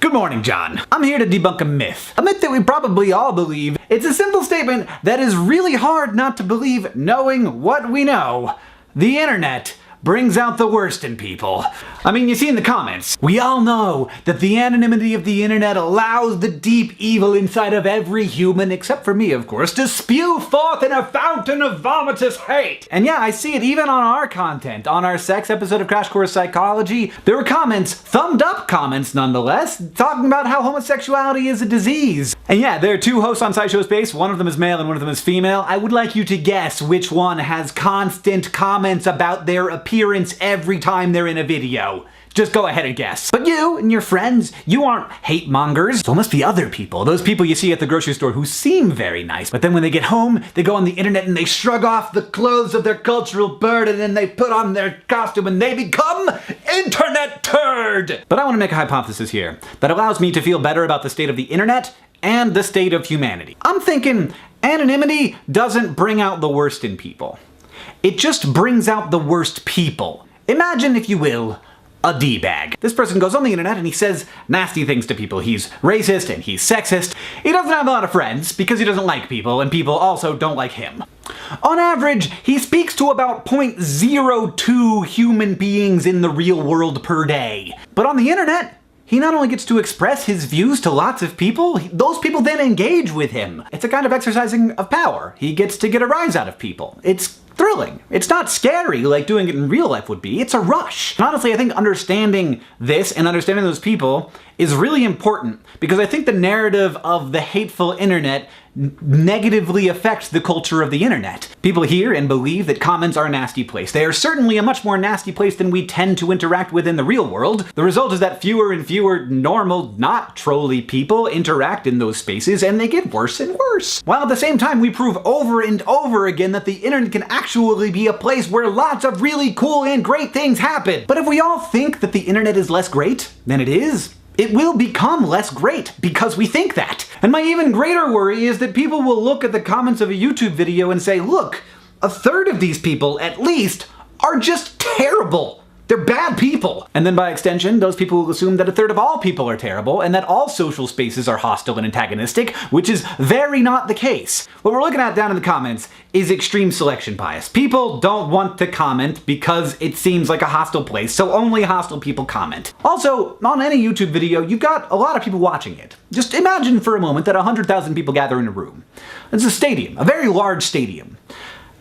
Good morning, John. I'm here to debunk a myth that we probably all believe. It's a simple statement that is really hard not to believe knowing what we know. The internet brings out the worst in people. I mean, you see in the comments, we all know that the anonymity of the internet allows the deep evil inside of every human, except for me, of course, to spew forth in a fountain of vomitous hate. And yeah, I see it even on our content. On our sex episode of Crash Course Psychology, there were comments, thumbed up comments nonetheless, talking about how homosexuality is a disease. And yeah, there are two hosts on SciShow Space, one of them is male and one of them is female. I would like you to guess which one has constant comments about their appearance every time they're in a video. Just go ahead and guess. But you and your friends, you aren't hate mongers. So it must be other people. Those people you see at the grocery store who seem very nice, but then when they get home, they go on the internet and they shrug off the clothes of their cultural burden and they put on their costume and they become internet turd. But I want to make a hypothesis here that allows me to feel better about the state of the internet and the state of humanity. I'm thinking anonymity doesn't bring out the worst in people. It just brings out the worst people. Imagine, if you will, a D-bag. This person goes on the internet and he says nasty things to people. He's racist and he's sexist. He doesn't have a lot of friends because he doesn't like people, and people also don't like him. On average, he speaks to about 0.02 human beings in the real world per day. But on the internet, he not only gets to express his views to lots of people, those people then engage with him. It's a kind of exercising of power. He gets to get a rise out of people. It's thrilling. It's not scary like doing it in real life would be. It's a rush. And honestly, I think understanding this and understanding those people is really important because I think the narrative of the hateful internet negatively affects the culture of the internet. People hear and believe that comments are a nasty place. They are certainly a much more nasty place than we tend to interact with in the real world. The result is that fewer and fewer normal, not trolly people interact in those spaces, and they get worse and worse. While at the same time we prove over and over again that the internet can actually be a place where lots of really cool and great things happen. But if we all think that the internet is less great than it is, it will become less great because we think that. And my even greater worry is that people will look at the comments of a YouTube video and say, look, a third of these people, at least, are just terrible. They're bad people. And then by extension, those people will assume that a third of all people are terrible and that all social spaces are hostile and antagonistic, which is very not the case. What we're looking at down in the comments is extreme selection bias. People don't want to comment because it seems like a hostile place, so only hostile people comment. Also, on any YouTube video, you've got a lot of people watching it. Just imagine for a moment that 100,000 people gather in a room. It's a stadium, a very large stadium.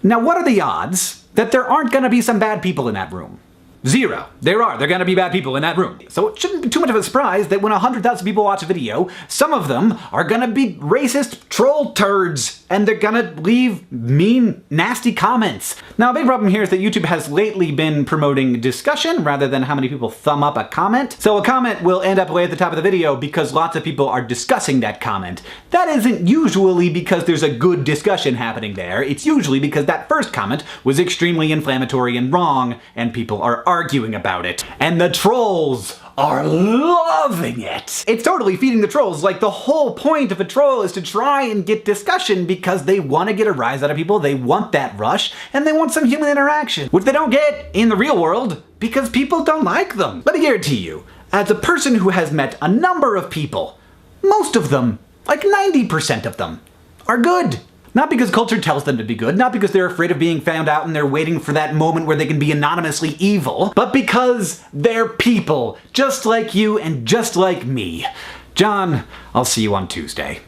Now, what are the odds that there aren't gonna be some bad people in that room? Zero. There are gonna be bad people in that room. So it shouldn't be too much of a surprise that when 100,000 people watch a video, some of them are gonna be racist troll turds, and they're gonna leave mean, nasty comments. Now, a big problem here is that YouTube has lately been promoting discussion rather than how many people thumb up a comment. So a comment will end up way at the top of the video because lots of people are discussing that comment. That isn't usually because there's a good discussion happening there. It's usually because that first comment was extremely inflammatory and wrong, and people are arguing about it. And the trolls are loving it. It's totally feeding the trolls. Like, the whole point of a troll is to try and get discussion because they want to get a rise out of people, they want that rush, and they want some human interaction, which they don't get in the real world because people don't like them. But I guarantee you, as a person who has met a number of people, most of them, like 90% of them, are good. Not because culture tells them to be good, not because they're afraid of being found out and they're waiting for that moment where they can be anonymously evil, but because they're people, just like you and just like me. John, I'll see you on Tuesday.